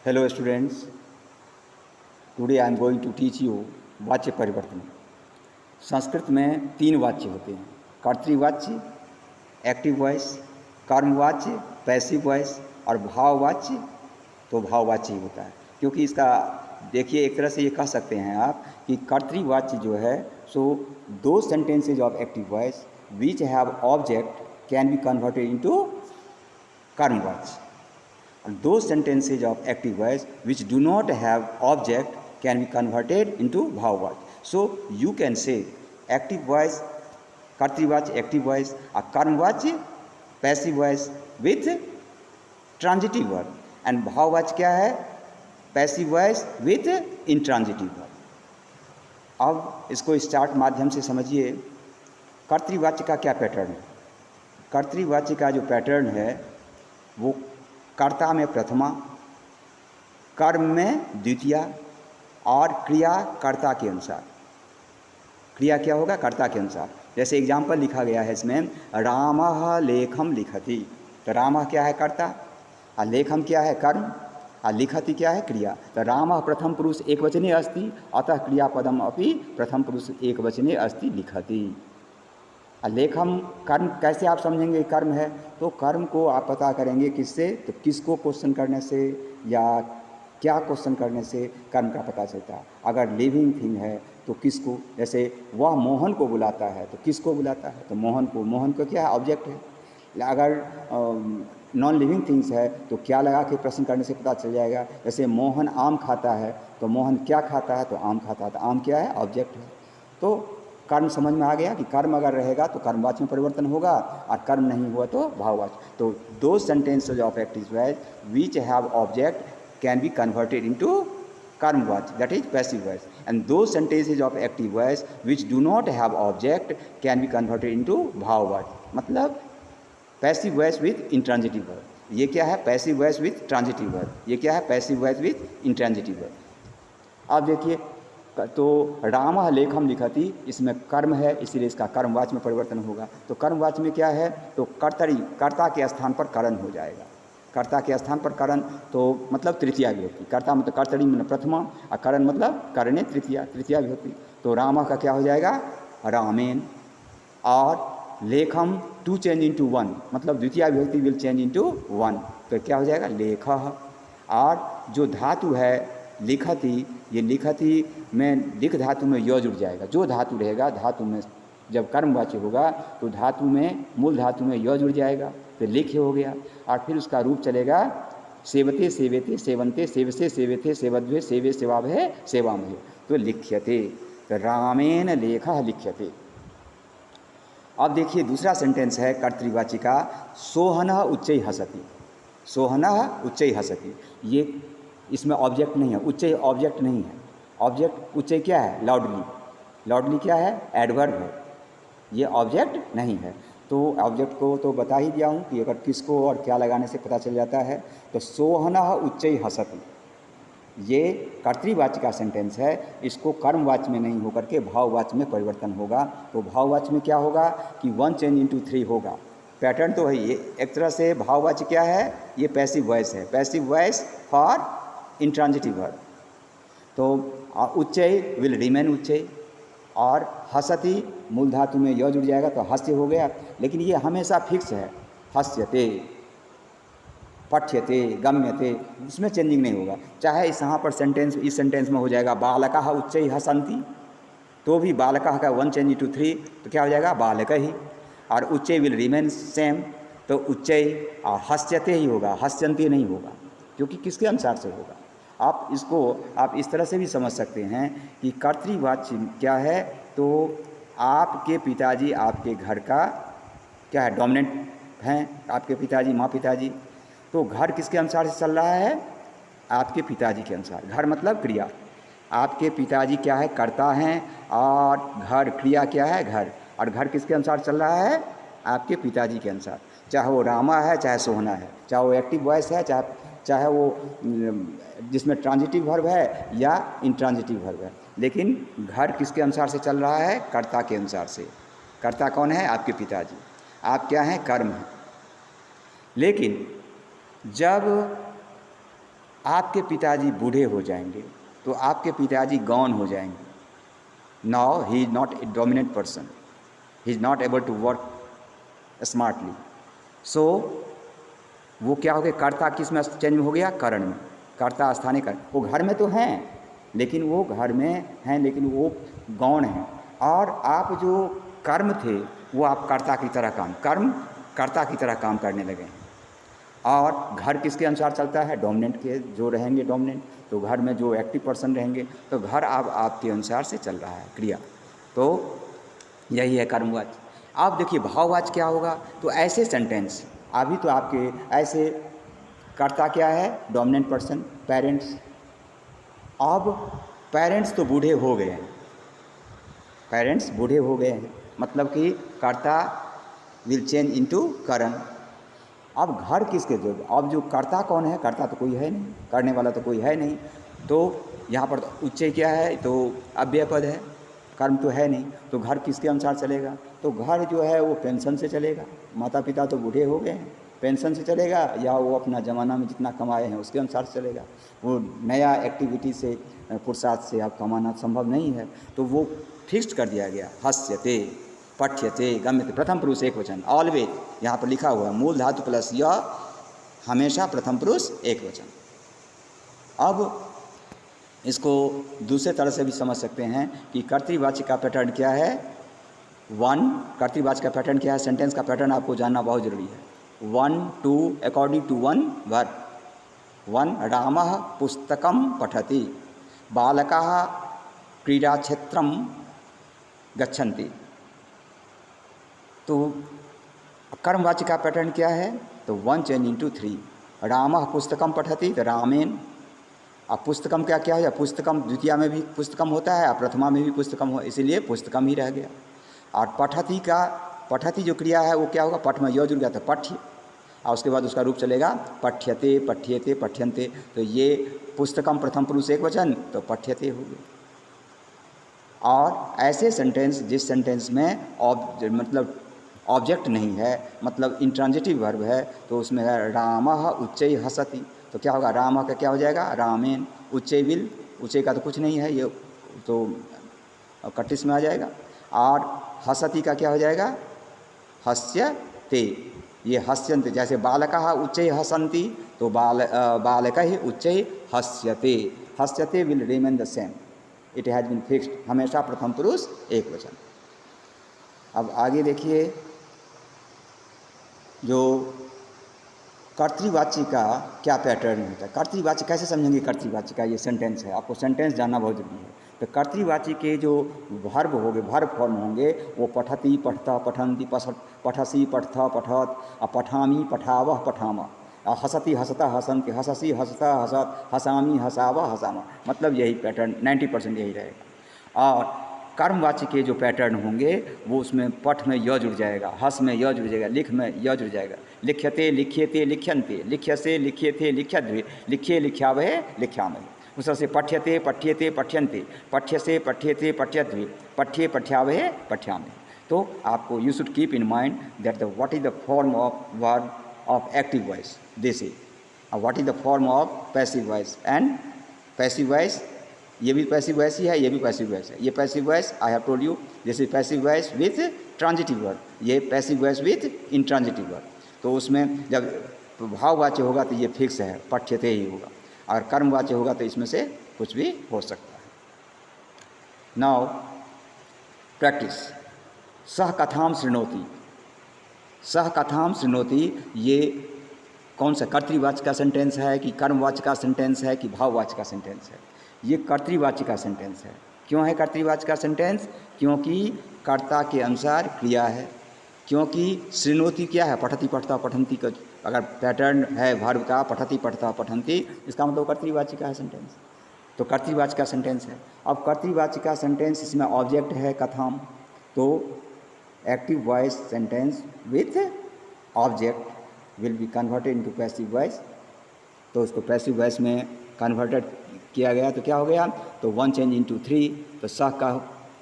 Hello students, today I am going to teach you वाच्य परिवर्तन। संस्कृत में 3 वाच्य होते हैं, कर्तृवाच्य, एक्टिव वॉइस, कर्मवाच्य, पैसिव वॉइस और भाववाच्य। तो भाववाच्य ही होता है, क्योंकि इसका देखिए एक तरह से ये कह सकते हैं आप कि कर्तृवाच्य जो है सो दो sentences of active voice which have object can be converted into कर्मवाच्य, and those sentences of active voice which do not have object can be converted into bhavavach. So you can say active voice, kartrivach, active voice, a karmvach, passive voice with transitive verb, and bhavavach क्या है? passive voice with intransitive verb. अब इसको start माध्यम से समझिए। कर्तृवाच्य का क्या pattern है? कर्तृवाच्य का जो पैटर्न है वो कर्ता में प्रथमा, कर्म में द्वितीया और क्रिया कर्ता के अनुसार। क्रिया क्या होगा? कर्ता के अनुसार। जैसे एग्जाम्पल लिखा गया है इसमें, रामः लेखम लिखति। तो रामः क्या है? कर्ता, और लेखम क्या है? कर्म, और लिखति क्या है? क्रिया। तो रामः प्रथम पुरुष एकवचने अस्ति, अतः क्रियापदम अपि प्रथम पुरुष एकवचने अस्ति लिखति। लेखम कर्म कैसे आप समझेंगे कर्म है? तो कर्म को आप पता करेंगे किससे? तो किसको क्वेश्चन करने से या क्या क्वेश्चन करने से कर्म का पता चलता है। अगर लिविंग थिंग है तो किसको, जैसे वह मोहन को बुलाता है तो किसको बुलाता है? तो मोहन को। मोहन को क्या है? ऑब्जेक्ट है। अगर नॉन लिविंग थिंग्स है तो क्या लगा के प्रश्न करने से पता चल जाएगा। जैसे मोहन आम खाता है तो मोहन क्या खाता है? तो आम खाता है। तो आम क्या है? ऑब्जेक्ट है। तो कर्म समझ में आ गया कि कर्म अगर रहेगा तो कर्मवाच्य में परिवर्तन होगा और कर्म नहीं हुआ तो भाववाच्य। तो दो sentences of active voice which have object can be converted into कर्मवाच्य, that is passive voice, and दो sentences of active voice which do not have object can be converted into भाववाच्य, मतलब passive voice with intransitive verb. ये क्या है? Passive voice with transitive verb. ये क्या है? Passive voice with intransitive verb. अब देखिए, तो रामः लेखम लिखति, इसमें कर्म है इसलिए इसका कर्मवाच्य में परिवर्तन होगा। तो कर्मवाच्य में क्या है? तो कर्तरी, कर्ता के स्थान पर करण हो जाएगा। कर्ता के स्थान पर करण, तो मतलब तृतीया विभक्ति। कर्ता मतलब कर्तरी मतलब प्रथमा, और करण मतलब करणे तृतीया, तृतीया विभक्ति। तो रामः का क्या हो जाएगा? रामेन। और लेखम टू चेंज इनटू वन, मतलब द्वितीय विभक्ति विल चेंज इनटू वन, तो क्या हो जाएगा? लेखः। और जो धातु है लिखति, ये लिखति में लिख धातु में य जुड़ जाएगा। जो धातु रहेगा धातु में जब कर्मवाच्य होगा तो धातु में मूल धातु में य जुड़ जाएगा, तो लिख हो गया। और फिर उसका रूप चलेगा सेवते सेवेते सेवन्ते सेवसे सेवेते सेवद्वे सेवे सेवाभे सेवामहे, तो लिख्यते। तो रामेन लेखः लिख्यते। अब देखिए दूसरा सेंटेंस है कर्तृवाच्य का, सोहनः उच्चै हसति। सोहनः उच्चै हसति, ये इसमें ऑब्जेक्ट नहीं है, उच्चै ऑब्जेक्ट नहीं है। ऑब्जेक्ट उच्चै क्या है? लाउडली। लाउडली क्या है? एडवर्ब है, ये ऑब्जेक्ट नहीं है। तो ऑब्जेक्ट को तो बता ही दिया हूँ कि अगर किसको और क्या लगाने से पता चल जाता है। तो सोहनः उच्चै हसति, ये कर्तृवाच्य का सेंटेंस है, इसको कर्मवाच्य में नहीं होकर के भाववाच्य में परिवर्तन होगा। तो भाववाच्य में क्या होगा कि 1 चेंज इनटू 3 होगा। पैटर्न तो है ये, एक तरह से भाववाच्य क्या है? ये पैसिव वॉइस है, passive voice for intransitive verb. तो उच्चै विल रिमेन उच्चै, और हसति मूल धातु में य जुड़ जाएगा तो हस्य हो गया। लेकिन ये हमेशा फिक्स है, हस्यते, पठ्यते, गम्यते, इसमें चेंजिंग नहीं होगा। चाहे इस यहाँ पर सेंटेंस, इस सेंटेंस में हो जाएगा बालकः उच्चै हसन्ति, तो भी बालकः का 1 चेंज इनटू 3 तो क्या हो जाएगा? बालक ही। और उच्चै विल रिमेन सेम, तो उच्चै और हस्यते ही होगा, हस्यन्ति नहीं होगा, क्योंकि किसके अनुसार से होगा। आप इसको आप इस तरह से भी समझ सकते हैं कि कर्तृवाच्य क्या है? तो आपके पिताजी आपके घर का क्या है? डोमिनेंट हैं, आपके पिताजी, माँ पिताजी। तो घर किसके अनुसार से चल रहा है? आपके पिताजी के अनुसार। घर मतलब क्रिया, आपके पिताजी क्या है? कर्ता हैं, और घर क्रिया क्या है? घर। और घर किसके अनुसार चल रहा है? आपके पिताजी के अनुसार। चाहे वो रामा है, चाहे सोहना है, चाहे वो एक्टिव वॉइस है, चाहे वो जिसमें ट्रांजिटिव वर्ब है या इंट्रांजिटिव वर्ब है, लेकिन घर किसके अनुसार से चल रहा है? कर्ता के अनुसार से। कर्ता कौन है? आपके पिताजी। आप क्या हैं? कर्म हैं। लेकिन जब आपके पिताजी बूढ़े हो जाएंगे तो आपके पिताजी गॉन हो जाएंगे. Now he is not a dominant person, he is not able to work smartly. So वो क्या हो गया, कर्ता किस में चेंज हो गया, करण में. कर्ता स्थानीय करण. वो घर में तो हैं लेकिन वो घर में हैं लेकिन वो गौण हैं. और आप जो कर्म थे वो आप कर्ता की तरह कर्म कर्ता की तरह काम करने लगे हैं. और घर किसके अनुसार चलता है, डोमिनेंट के जो रहेंगे डोमिनेंट, तो घर में जो एक्टिव पर्सन रहेंगे तो घर अब आपके अनुसार से चल रहा है क्रिया. तो यही है कर्मवाच्य. आप देखिए भाववाच्य क्या होगा, तो ऐसे सेंटेंस अभी तो आपके ऐसे कर्ता क्या है, डोमिनेंट पर्सन पेरेंट्स. अब पेरेंट्स तो बूढ़े हो गए हैं, पेरेंट्स बूढ़े हो गए हैं मतलब कि कर्ता विल चेंज इनटू करण. अब घर किसके जो, अब जो कर्ता कौन है, कर्ता तो कोई है नहीं, करने वाला तो कोई है नहीं. तो यहाँ पर तो उच्चय क्या है, तो अव्यय पद है, कर्म तो है नहीं. तो घर किसके अनुसार चलेगा, तो घर जो है वो पेंशन से चलेगा. माता पिता तो बूढ़े हो गए हैं, पेंशन से चलेगा या वो अपना ज़माना में जितना कमाए हैं उसके अनुसार से चलेगा. वो नया एक्टिविटी से पुरुषार्थ से आप कमाना संभव नहीं है. तो वो फिक्स्ड कर दिया गया. हस्यते, पठ्यते, गम्यते, प्रथम पुरुष एक वचन ऑलवेज यहाँ पर लिखा हुआ है. मूल धातु प्लस यह, हमेशा प्रथम पुरुष एक वचन. अब इसको दूसरे तरह से भी समझ सकते हैं कि कर्तृवाच्य का पैटर्न क्या है. वन, कर्तृवाच्य का पैटर्न क्या है, सेंटेंस का पैटर्न आपको जानना बहुत जरूरी है. 1 2 अकॉर्डिंग टू वन वर्ब. 1 रामः पुस्तकं पठति, बालकाः क्रीडाक्षेत्रं गच्छन्ति. तो कर्मवाच्य का पैटर्न क्या है, तो 1 चेंज इंटू 3. रामः पुस्तकं पठति, तो रामेन. अब पुस्तकम क्या क्या है, पुस्तकम द्वितीया में भी पुस्तकम होता है और प्रथमा में भी पुस्तकम हो, इसीलिए पुस्तकम ही रह गया. और पठति का, पठति जो क्रिया है वो क्या होगा, पठ में य जुड़ गया तो पठ्य, और उसके बाद उसका रूप चलेगा पठ्यते, पठ्येते, पठ्यन्ते. तो ये पुस्तकम प्रथम पुरुष एक वचन तो पठ्यते हो गए. और ऐसे सेंटेंस जिस सेंटेंस में मतलब ऑब्जेक्ट नहीं है, मतलब इंट्रांजिटिव वर्ब है, तो उसमें रामः उच्चै हसति, तो क्या होगा, रामः का क्या हो जाएगा, रामेन. उच्चै विल, उच्चै का तो कुछ नहीं है, ये तो कटिस में आ जाएगा. और हसति का क्या हो जाएगा, हस्यते, ये हस्यन्ते. जैसे बालकाः उच्चै हसन्ति, तो बालकैः उच्चै हस्यते. हस्यते will remain the same, it has been fixed, हमेशा प्रथम पुरुष एक वचन. अब आगे देखिए, जो कर्तृवाच्य का क्या पैटर्न होता है. कर्तृवाच्य कैसे समझेंगे, कर्तृवाच्य का ये सेंटेंस है, आपको सेंटेंस जानना बहुत जरूरी है. तो कर्तृवाच्य के जो वर्ब होंगे, वर्ब फॉर्म होंगे, वो पठति, पठता, पठन्ति, पठसि, पठथ, पठत, पठामि, पठावह, पठामा, हसति, हसता, हसन्ति, हससि, हसता, हसत, हसामि, हसावह, हसामा. मतलब यही पैटर्न 90% यही रहेगा. और कर्मवाच्य के जो पैटर्न होंगे वो उसमें पठ में य जुड़ जाएगा, हस में य जुड़ जाएगा, लिख में य जुड़ जाएगा. लिख्यते, लिख्येते, लिख्यन्ते, लिख्यसे, लिख्येते, लिख्यद्वे, लिख्ये, लिख्यावहे, लिख्यामहे. उससे पठ्यते, पठ्येते, पठ्यन्ते, पठ्यसे, पठ्येते, पठ्यद्वे, पठ्ये, पठ्यावहे, पठ्यामहे. तो आपको you should keep in mind that the what is the form of verb of active voice, this is what is the form of passive voice. And passive voice, ये भी पैसिव वॉइस ही है, ये भी पैसिव वॉइस है. ये passive voice I have told you, this is passive voice with transitive verb, ये passive voice with intransitive verb. तो उसमें जब भाववाच्य होगा तो ये फिक्स है, पठ्यते ही होगा. और कर्मवाच्य होगा तो इसमें से कुछ भी हो सकता है. Now practice. सह कथाम शृणोति, सह कथाम शृणोति, ये कौन सा कर्तृवाच्य का सेंटेंस है कि कर्मवाच्य का सेंटेंस है कि भाववाच्य का सेंटेंस है. ये कर्तृवाच्य का सेंटेंस है. क्यों है कर्तृवाच्य का सेंटेंस, क्योंकि कर्ता के अनुसार क्रिया है. क्योंकि शृणोति क्या है, पठति, पठता, पठन्ति का अगर पैटर्न है वर्ब का, पठति, पठता, पठन्ति, इसका मतलब कर्तृवाच्य का है सेंटेंस. तो कर्तृवाच्य का सेंटेंस है. अब कर्तृवाच्य का सेंटेंस, इसमें ऑब्जेक्ट है कथाम, तो active voice sentence with object will be converted into passive voice. तो उसको पैसिव वॉइस में कन्वर्टेड किया गया तो क्या हो गया, तो 1 चेंज इंटू 3. तो सह का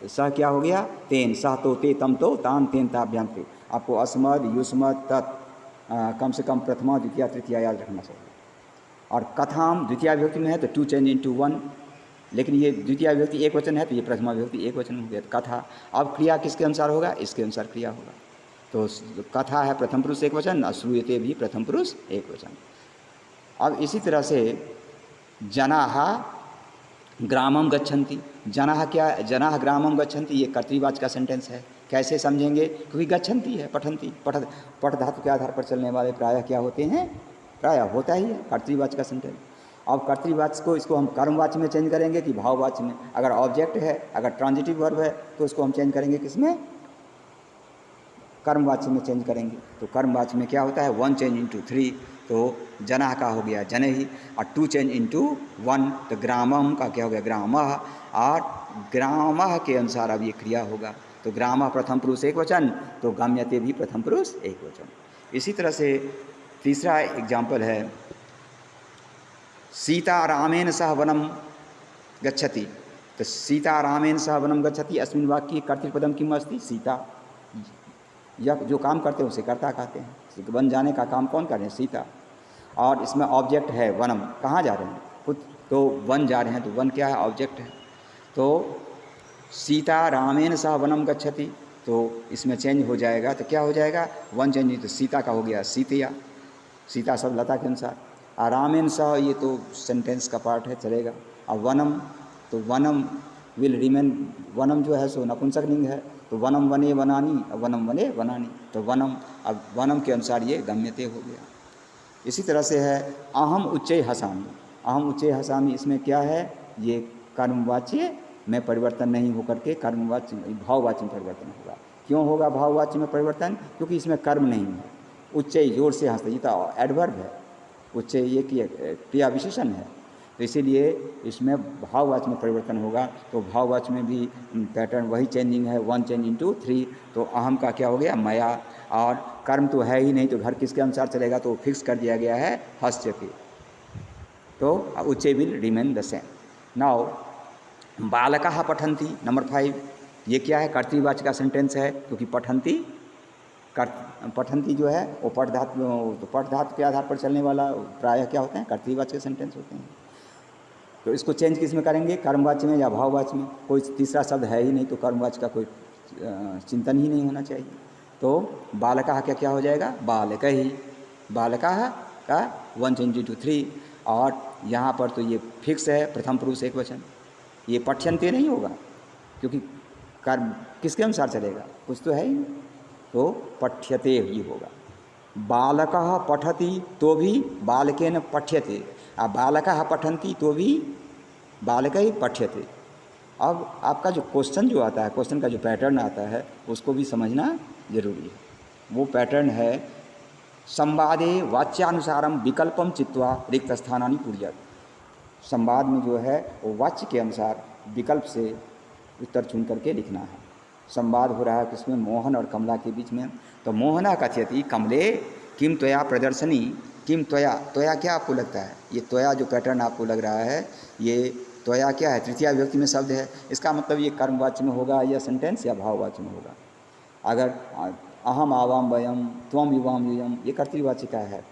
सह क्या हो गया, तेन. सह तो ते, तम तो, ताम, तेन, ताभ्याम ते. आपको अस्मद, युष्मद, तत् कम से कम प्रथमा, द्वितीय, तृतीया याद रखना चाहिए. और कथाम द्वितीय विभक्ति में है तो टू चेंज इनटू वन, लेकिन ये द्वितीय विभक्ति एक वचन है तो ये प्रथमा विभक्ति एक वचन हो गया तो कथा। अब क्रिया किसके अनुसार होगा? इसके अनुसार क्रिया होगा। तो कथा है प्रथम पुरुष एक वचन और श्रूयते भी प्रथम पुरुष एक वचन। अब इसी तरह से जनाः ग्रामम गच्छन्ति, जनाः क्या, जनाः ग्रामम गच्छन्ति, ये कर्तृवाचक का सेंटेंस है। कैसे समझेंगे? क्योंकि गच्छन्ति है, पठन्ति, पठ धातु के आधार पर चलने वाले प्रायः क्या होते हैं? प्रायः होता ही है कर्तृवाचक का सेंटेंस। अब कर्तृवाचक को इसको हम कर्मवाच्य में चेंज करेंगे कि भाववाच्य में? अगर ऑब्जेक्ट है, अगर ट्रांजिटिव वर्ब है तो उसको हम चेंज करेंगे किसमें? कर्मवाच्य में चेंज करेंगे। तो कर्मवाच्य में क्या होता है? वन चेंज इनटू थ्री, तो जनाः का हो गया जने ही, और टू चेंज इनटू वन तो ग्रामम का क्या हो गया? ग्रामः, और ग्रामः के अनुसार अब ये क्रिया होगा। तो ग्रामः प्रथम पुरुष एक वचन, तो गम्यते भी प्रथम पुरुष एक वचन। इसी तरह से तीसरा एग्जाम्पल है सीता रामेण सह वनम गच्छति। तो सीता रामेण सह वनम गच्छति अस्मिन् वाक्ये कर्तृपदम किम अस्ति? सीता। यह जो काम करते हैं उसे कर्ता कहते हैं। वन जाने का काम कौन कर रहे हैं? सीता। और इसमें ऑब्जेक्ट है वनम, कहाँ जा रहे हैं? खुद तो वन जा रहे हैं, तो वन क्या है? ऑब्जेक्ट है। तो सीता रामेण सह वनम गच्छति, तो इसमें चेंज हो जाएगा, तो क्या हो जाएगा? वन चेंज, तो सीता का हो गया सीतया, सीता सब लता के अनुसार। और रामेण सह ये तो सेंटेंस का पार्ट है, चलेगा। और वनम, तो वनम विल रिमेन, वनम जो है सो नपुंसकलिंग है, तो वनम वने वनानी, वनम वने वनानी, तो वनम, अब वनम के अनुसार ये गम्यते हो गया। इसी तरह से है अहम उच्चै हसामि, अहम उच्चै हसामि, इसमें क्या है? ये कर्मवाच्य में परिवर्तन नहीं होकर के कर्मवाच्य भाववाच्य में परिवर्तन होगा। क्यों होगा भाववाच्य में परिवर्तन? क्योंकि इसमें कर्म नहीं है। उच्चै जोर से हंसते, ये तो एडवर्ब है, उच्चै ये क्रिया विशेषण है, तो इसीलिए इसमें भाववाच्य में परिवर्तन होगा। तो भाववाच्य में भी पैटर्न वही चेंजिंग है, वन चेंज इनटू थ्री, तो अहम का क्या हो गया? मया, और कर्म तो है ही नहीं, तो घर किसके अनुसार चलेगा? तो फिक्स कर दिया गया है हस्यते, तो उच्चे will remain the same. Now बालकाः पठन्ति, नंबर 5, ये क्या है? कर्तृवाचक का सेंटेंस है, क्योंकि पठन्ति, पठन्ति जो है वो पठ धातु, तो पठ धातु के आधार पर चलने वाला प्रायः क्या होते हैं? कर्तृवाचक के सेंटेंस होते हैं। तो इसको चेंज किस में करेंगे? कर्मवाच्य में या भाववाच्य में? कोई तीसरा शब्द है ही नहीं, तो कर्मवाच्य का कोई चिंतन ही नहीं होना चाहिए। तो बालकाः क्या क्या हो जाएगा? बालकः ही, बालकाः का वन चेंज इनटू थ्री, और यहाँ पर तो ये फिक्स है प्रथम पुरुष एक वचन, ये पठ्यन्ते नहीं होगा, क्योंकि कर्म किसके अनुसार चलेगा? कुछ तो है ही, तो पठ्यते ही होगा। बालकः पठति तो भी बालकेन पठ्यते, अब बालकः पठन्ति तो भी बालकै पठ्यते। अब आपका जो क्वेश्चन जो आता है, क्वेश्चन का जो पैटर्न आता है, उसको भी समझना जरूरी है। वो पैटर्न है संवादे वाच्यानुसारम विकल्पम चित्वा रिक्त स्थानानि पूर्यात्। संवाद में जो है वो वाच्य के अनुसार विकल्प से उत्तर चुन करके लिखना है। संवाद हो रहा है किसमें? मोहन और कमला के बीच में। तो मोहना कथयति कमले किम त्वया प्रदर्शनी, किम त्वया, त्वया क्या आपको लगता है? ये त्वया जो पैटर्न आपको लग रहा है, ये त्वया क्या है? तृतीया विभक्ति में शब्द है, इसका मतलब ये कर्मवाच्य में होगा या सेंटेंस या भाववाच्य में होगा। अगर अहम आवाम वयम त्वम युवाम यूयम, ये कर्तृवाच्य का है,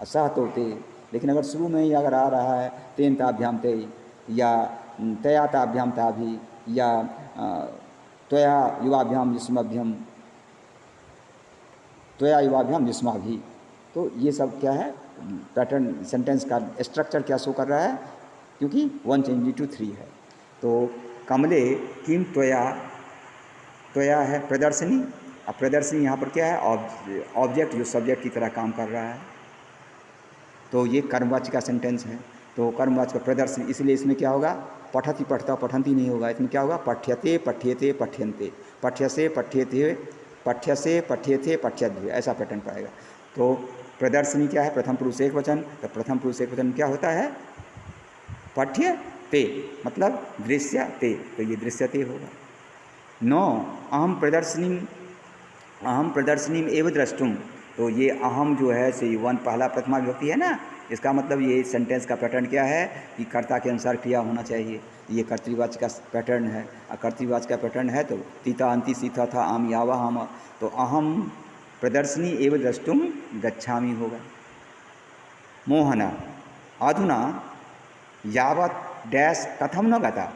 सह तो ते, लेकिन अगर शुरू में ही अगर आ रहा है तेन ताभ्याम ते, या तया ताभ्याम ताभि, या त्वया युवाभ्याम युष्माभ्यम, त्वया युवाभ्याम युष्माभि, तो ये सब क्या है? पैटर्न, सेंटेंस का स्ट्रक्चर क्या शो कर रहा है? क्योंकि वन चेंज इनटू थ्री है। तो कमले किम त्वया, त्वया है प्रदर्शनी, अब प्रदर्शनी यहाँ पर क्या है? ऑब्जेक्ट जो सब्जेक्ट की तरह काम कर रहा है, तो ये कर्मवाच्य का सेंटेंस है, तो कर्मवाच्य का प्रदर्शनी, इसलिए इसमें क्या होगा? पठति पठता, पठन्ति नहीं होगा, इसमें क्या होगा? पठ्यते पठ्यते पठ्यन्ते, पठ्यसे पठ्यते, पठ्यसे पठ्यते पठ्यद्भ्य, ऐसा पैटर्न पाएगा। तो प्रदर्शनी क्या है? प्रथम पुरुष एक वचन, तो प्रथम पुरुष एक वचन क्या होता है? पठ्यते, मतलब दृश्यते, तो ये दृश्यते होगा। नो अहम प्रदर्शनी, अहम प्रदर्शनी एवं द्रष्टुम, तो ये अहम जो है से वन पहला प्रथमा विभक्ति है ना, इसका मतलब ये सेंटेंस का पैटर्न क्या है कि कर्ता के अनुसार क्रिया होना चाहिए। ये कर्तृवाच्य का पैटर्न है, और कर्तृवाच्य का पैटर्न है तो तीता अंति सीता था आम यावा हम, तो अहम प्रदर्शनी एवं द्रष्टुम गच्छामि होगा। मोहना, अधुना यावत डैश कथम न गता।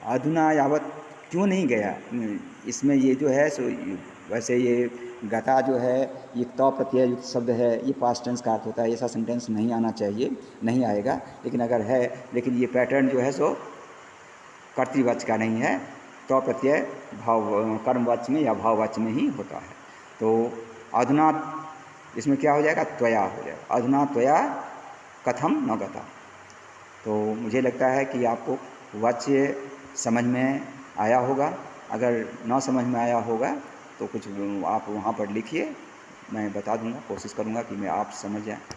अधुना यावत क्यों नहीं गया, इसमें ये जो है सो वैसे ये गता जो है ये त प्रत्यय युक्त शब्द है, ये पास्ट टेंस का अर्थ होता है, ऐसा सेंटेंस नहीं आना चाहिए, नहीं आएगा। लेकिन अगर है, लेकिन ये पैटर्न जो है सो कर्तृवाच्य का नहीं है, तो प्रत्यय भाव कर्मवाच्य में या भाववाच्य में ही होता है। तो अधुना इसमें क्या हो जाएगा, त्वया हो जाएगा, अधुना त्वया कथम न गता। तो मुझे लगता है कि आपको वाच्य समझ में आया होगा। अगर ना समझ में आया होगा तो कुछ आप वहाँ पर लिखिए, मैं बता दूँगा, कोशिश करूँगा कि मैं आप समझ जाएँ।